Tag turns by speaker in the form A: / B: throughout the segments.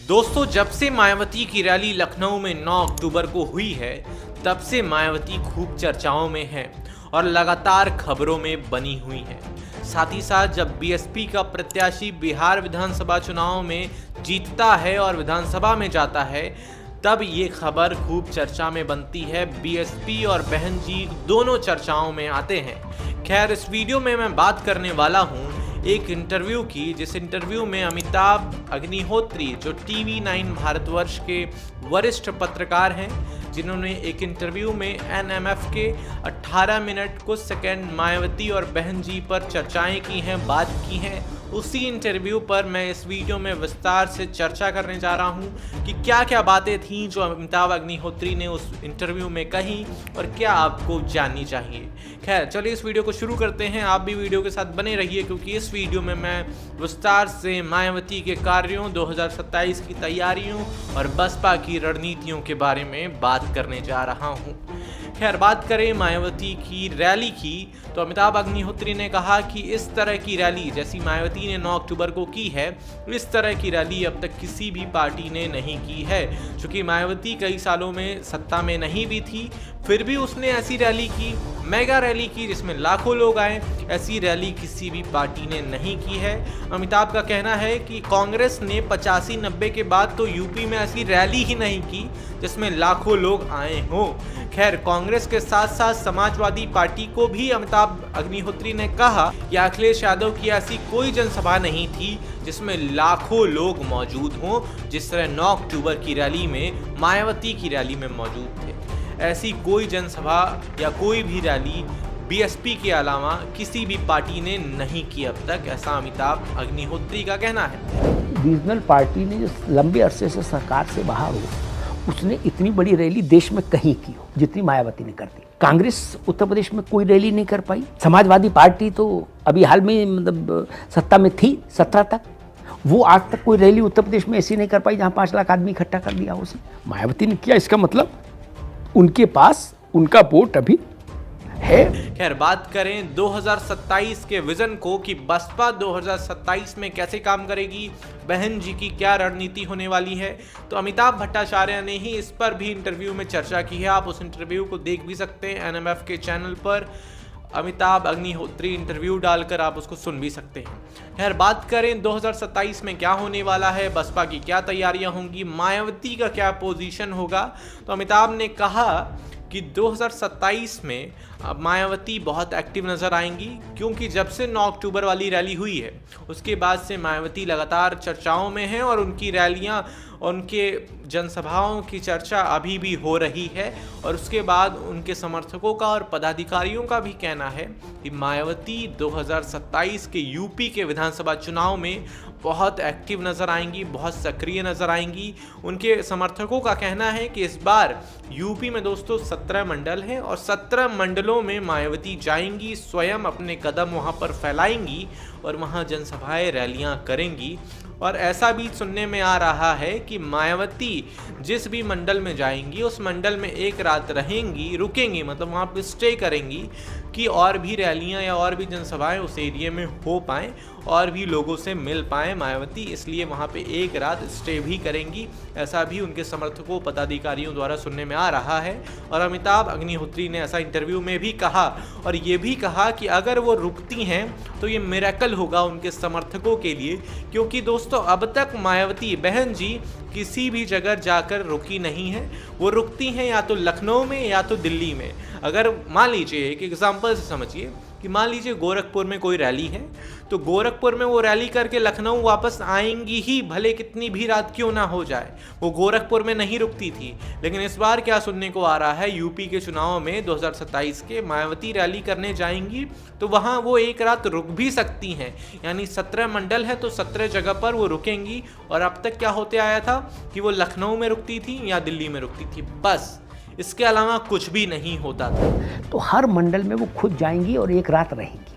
A: दोस्तों, जब से मायावती की रैली लखनऊ में 9 अक्टूबर को हुई है, तब से मायावती खूब चर्चाओं में है और लगातार खबरों में बनी हुई है। साथ ही साथ जब बीएसपी का प्रत्याशी बिहार विधानसभा चुनाव में जीतता है और विधानसभा में जाता है, तब ये खबर खूब चर्चा में बनती है। बीएसपी और बहन जी दोनों चर्चाओं में आते हैं। खैर, इस वीडियो में मैं बात करने वाला हूँ एक इंटरव्यू की, जिस इंटरव्यू में अमिताभ अग्निहोत्री, जो टीवी 9 भारतवर्ष के वरिष्ठ पत्रकार हैं, जिन्होंने एक इंटरव्यू में एनएमएफ के 18 मिनट कुछ सेकंड मायावती और बहन जी पर चर्चाएं की हैं, बात की हैं। उसी इंटरव्यू पर मैं इस वीडियो में विस्तार से चर्चा करने जा रहा हूं कि क्या क्या बातें थीं जो अमिताभ अग्निहोत्री ने उस इंटरव्यू में कही और क्या आपको जाननी चाहिए। खैर, चलिए इस वीडियो को शुरू करते हैं। आप भी वीडियो के साथ बने रहिए, क्योंकि इस वीडियो में मैं विस्तार से मायावती के कार्यों, 2027 की तैयारियों और बसपा की रणनीतियों के बारे में बात करने जा रहा हूँ। खैर, बात करें मायावती की रैली की, तो अमिताभ अग्निहोत्री ने कहा कि इस तरह की रैली जैसी मायावती ने 9 अक्टूबर को की है, इस तरह की रैली अब तक किसी भी पार्टी ने नहीं की है। चूँकि मायावती कई सालों में सत्ता में नहीं भी थी, फिर भी उसने ऐसी रैली की, मेगा रैली की, जिसमें लाखों लोग आए। ऐसी रैली किसी भी पार्टी ने नहीं की है। अमिताभ का कहना है कि कांग्रेस ने 85-90 के बाद तो यूपी में ऐसी रैली ही नहीं की जिसमें लाखों लोग आए हों। खैर, कांग्रेस के साथ साथ समाजवादी पार्टी को भी अमिताभ अग्निहोत्री ने कहा कि अखिलेश यादव की ऐसी कोई जनसभा नहीं थी जिसमें लाखों लोग मौजूद हों, जिस तरह 9 अक्टूबर की रैली में मायावती की रैली में मौजूद थे। ऐसी कोई जनसभा या कोई भी रैली बीएसपी के अलावा किसी भी पार्टी ने नहीं की अब तक, ऐसा अमिताभ अग्निहोत्री का कहना है।
B: रीजनल पार्टी ने जो लंबे अरसे से सरकार से बाहर हो, उसने इतनी बड़ी रैली देश में कहीं की हो जितनी मायावती ने कर दी। कांग्रेस उत्तर प्रदेश में कोई रैली नहीं कर पाई। समाजवादी पार्टी तो अभी हाल में मतलब सत्ता में थी 17 तक, वो आज तक कोई रैली उत्तर प्रदेश में ऐसी नहीं कर पाई जहां 5 लाख आदमी इकट्ठा कर दिया उसने। मायावती ने किया, इसका मतलब उनके पास उनका वोट अभी है।
A: खैर, बात करें 2027 के विजन को कि बसपा 2027 में कैसे काम करेगी, बहन जी की क्या रणनीति होने वाली है, तो अमिताभ भट्टाचार्य ने ही इस पर भी इंटरव्यू में चर्चा की है। आप उस इंटरव्यू को देख भी सकते हैं एनएमएफ के चैनल पर। अमिताभ अग्निहोत्री इंटरव्यू डालकर आप उसको सुन भी सकते हैं। खैर, बात करें 2027 में क्या होने वाला है, बसपा की क्या तैयारियां होंगी, मायावती का क्या पोजीशन होगा, तो अमिताभ ने कहा कि 2027 में मायावती बहुत एक्टिव नज़र आएंगी, क्योंकि जब से 9 अक्टूबर वाली रैली हुई है उसके बाद से मायावती लगातार चर्चाओं में हैं और उनकी रैलियां, उनके जनसभाओं की चर्चा अभी भी हो रही है। और उसके बाद उनके समर्थकों का और पदाधिकारियों का भी कहना है कि मायावती 2027 के यूपी के विधानसभा चुनाव में बहुत एक्टिव नज़र आएंगी, बहुत सक्रिय नज़र आएंगी। उनके समर्थकों का कहना है कि इस बार यूपी में दोस्तों 17 मंडल हैं और 17 मंडलों में मायावती जाएंगी, स्वयं अपने कदम वहां पर फैलाएंगी और वहां जनसभाएं, रैलियां करेंगी। और ऐसा भी सुनने में आ रहा है कि मायावती जिस भी मंडल में जाएंगी उस मंडल में एक रात रहेंगी, रुकेंगी, मतलब वहाँ पे स्टे करेंगी कि और भी रैलियाँ या और भी जनसभाएं उस एरिया में हो पाएँ और भी लोगों से मिल पाएँ मायावती, इसलिए वहाँ पे एक रात स्टे भी करेंगी। ऐसा भी उनके समर्थकों, पदाधिकारियों द्वारा सुनने में आ रहा है। और अमिताभ अग्निहोत्री ने ऐसा इंटरव्यू में भी कहा और ये भी कहा कि अगर वो रुकती हैं तो ये मिरेकल होगा उनके समर्थकों के लिए, क्योंकि दोस्तों अब तक मायावती बहन जी किसी भी जगह जाकर रुकी नहीं है। वो रुकती हैं या तो लखनऊ में या तो दिल्ली में। अगर मान लीजिए, एक एग्जांपल से समझिए कि मान लीजिए गोरखपुर में कोई रैली है, तो गोरखपुर में वो रैली करके लखनऊ वापस आएंगी ही, भले कितनी भी रात क्यों ना हो जाए। वो गोरखपुर में नहीं रुकती थी। लेकिन इस बार क्या सुनने को आ रहा है, यूपी के चुनाव में 2027 के मायावती रैली करने जाएंगी तो वहाँ वो एक रात रुक भी सकती हैं। यानी 17 मंडल है तो 17 जगह पर वो रुकेंगी। और अब तक क्या होते आया था कि वो लखनऊ में रुकती थी या दिल्ली में रुकती थी, बस, इसके अलावा कुछ भी नहीं होता था।
B: तो हर मंडल में वो खुद जाएंगी और एक रात रहेंगी।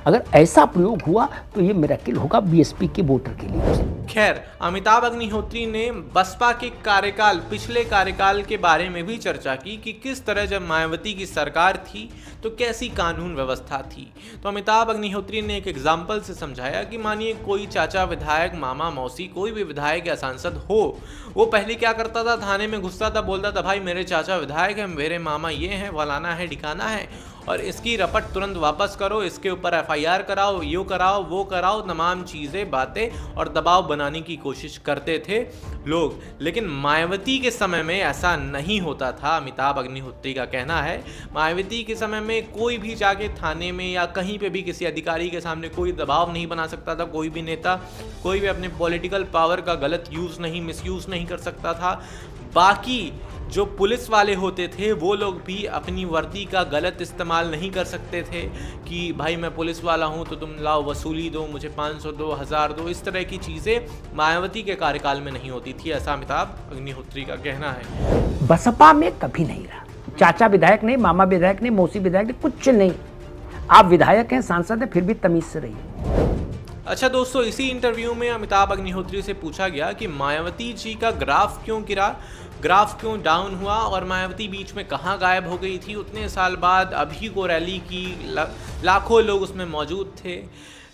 B: अगर ऐसा प्रयोग हुआ तो ये मिरेकल होगा बीएसपी के वोटर के लिए।
A: खैर, अमिताभ अग्निहोत्री ने बसपा के कार्यकाल, पिछले कार्यकाल के बारे में भी चर्चा की कि किस तरह जब मायावती की सरकार थी तो कैसी कानून व्यवस्था थी। तो अमिताभ अग्निहोत्री ने एक एग्जाम्पल से समझाया कि मानिए कोई चाचा विधायक, मामा मौसी, कोई भी विधायक या सांसद हो, वो पहले क्या करता था, थाने में घुसता था, बोलता था भाई मेरे चाचा विधायक हैं, मेरे मामा ये हैं, फलाना है, ठिकाना है, और इसकी रपट तुरंत वापस करो, इसके ऊपर एफआईआर कराओ, यो कराओ, वो कराओ, तमाम चीज़ें, बातें और दबाव बनाने की कोशिश करते थे लोग। लेकिन मायावती के समय में ऐसा नहीं होता था। अमिताभ अग्निहोत्री का कहना है मायावती के समय में कोई भी जाके थाने में या कहीं पे भी किसी अधिकारी के सामने कोई दबाव नहीं बना सकता था, कोई भी नेता, कोई भी अपने पॉलिटिकल पावर का गलत यूज़ नहीं, मिसयूज़ नहीं कर सकता था। बाकी जो पुलिस वाले होते थे वो लोग भी अपनी वर्दी का गलत इस्तेमाल नहीं कर सकते थे कि भाई मैं पुलिस वाला हूं तो तुम लाओ वसूली दो, मुझे 500 दो, 1000 दो। इस तरह की चीज़ें मायावती के कार्यकाल में नहीं होती थी, ऐसा अमिताभ अग्निहोत्री का कहना है।
B: बसपा में कभी नहीं रहा, चाचा विधायक नहीं, मामा विधायक नहीं, मौसी विधायक नहीं, कुछ नहीं। आप विधायक हैं, सांसद हैं, फिर भी तमीज से रहिए।
A: अच्छा दोस्तों, इसी इंटरव्यू में अमिताभ अग्निहोत्री से पूछा गया कि मायावती जी का ग्राफ क्यों गिरा, ग्राफ क्यों डाउन हुआ और मायावती बीच में कहाँ गायब हो गई थी, उतने साल बाद अभी को रैली की, लाखों लोग उसमें मौजूद थे,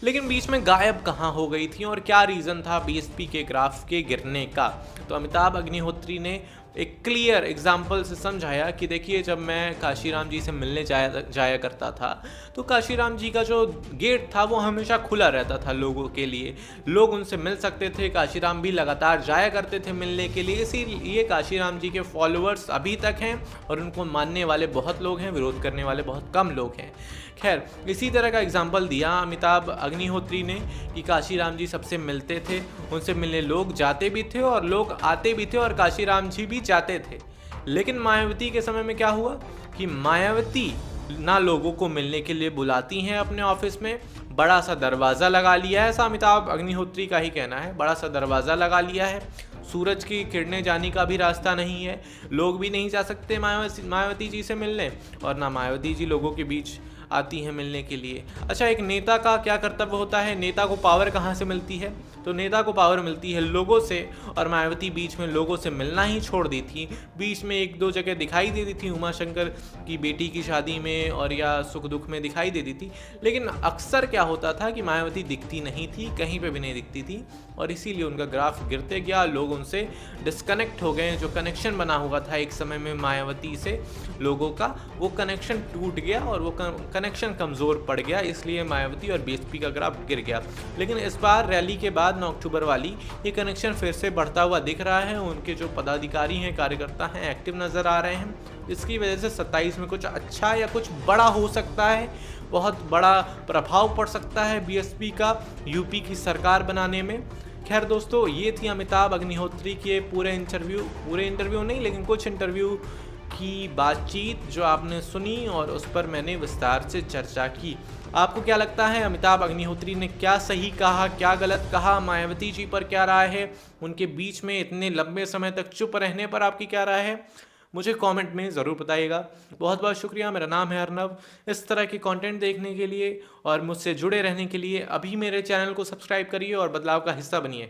A: लेकिन बीच में गायब कहाँ हो गई थी और क्या रीज़न था बीएसपी के ग्राफ के गिरने का। तो अमिताभ अग्निहोत्री ने एक क्लियर एग्जाम्पल से समझाया कि देखिए जब मैं काशीराम जी से मिलने जाया करता था तो काशीराम जी का जो गेट था वो हमेशा खुला रहता था लोगों के लिए, लोग उनसे मिल सकते थे, काशीराम भी लगातार जाया करते थे मिलने के लिए। इसीलिए काशीराम जी के फॉलोअर्स अभी तक हैं और उनको मानने वाले बहुत लोग हैं, विरोध करने वाले बहुत कम लोग हैं। खैर, इसी तरह का एग्जाम्पल दिया अमिताभ अग्निहोत्री ने कि काशीराम जी सबसे मिलते थे, उनसे मिलने लोग जाते भी थे और लोग आते भी थे और काशीराम जी भी जाते थे। लेकिन मायावती के समय में क्या हुआ कि मायावती ना लोगों को मिलने के लिए बुलाती हैं अपने ऑफिस में, बड़ा सा दरवाज़ा लगा लिया है, ऐसा अमिताभ अग्निहोत्री का ही कहना है, बड़ा सा दरवाज़ा लगा लिया है, सूरज की किरणें जाने का भी रास्ता नहीं है, लोग भी नहीं जा सकते मायावती जी से मिलने और ना मायावती जी लोगों के बीच आती हैं मिलने के लिए। अच्छा, एक नेता का क्या कर्तव्य होता है, नेता को पावर कहाँ से मिलती है? तो नेता को पावर मिलती है लोगों से, और मायावती बीच में लोगों से मिलना ही छोड़ दी थी। बीच में एक दो जगह दिखाई देती थी, उमाशंकर की बेटी की शादी में और या सुख दुख में दिखाई देती थी, लेकिन अक्सर क्या होता था कि मायावती दिखती नहीं थी, कहीं पे भी नहीं दिखती थी और इसीलिए उनका ग्राफ गिरते गया, लोग उनसे डिस्कनेक्ट हो गए। जो कनेक्शन बना हुआ था एक समय में मायावती से लोगों का, वो कनेक्शन टूट गया और वो कनेक्शन कमज़ोर पड़ गया, इसलिए मायावती और बीएसपी का ग्राफ गिर गया। लेकिन इस बार रैली के बाद 9 अक्टूबर वाली ये कनेक्शन फिर से बढ़ता हुआ दिख रहा है। उनके जो पदाधिकारी हैं, कार्यकर्ता हैं, एक्टिव नज़र आ रहे हैं। इसकी वजह से 27 में कुछ अच्छा या कुछ बड़ा हो सकता है, बहुत बड़ा प्रभाव पड़ सकता है बीएसपी का यूपी की सरकार बनाने में। खैर दोस्तों, ये थी अमिताभ अग्निहोत्री के पूरे इंटरव्यू नहीं लेकिन कुछ इंटरव्यू की बातचीत जो आपने सुनी और उस पर मैंने विस्तार से चर्चा की। आपको क्या लगता है अमिताभ अग्निहोत्री ने क्या सही कहा, क्या गलत कहा, मायावती जी पर क्या राय है, उनके बीच में इतने लंबे समय तक चुप रहने पर आपकी क्या राय है? मुझे कमेंट में ज़रूर बताइएगा। बहुत बहुत शुक्रिया। मेरा नाम है अर्नव। इस तरह के कंटेंट देखने के लिए और मुझसे जुड़े रहने के लिए अभी मेरे चैनल को सब्सक्राइब करिए और बदलाव का हिस्सा बनिए।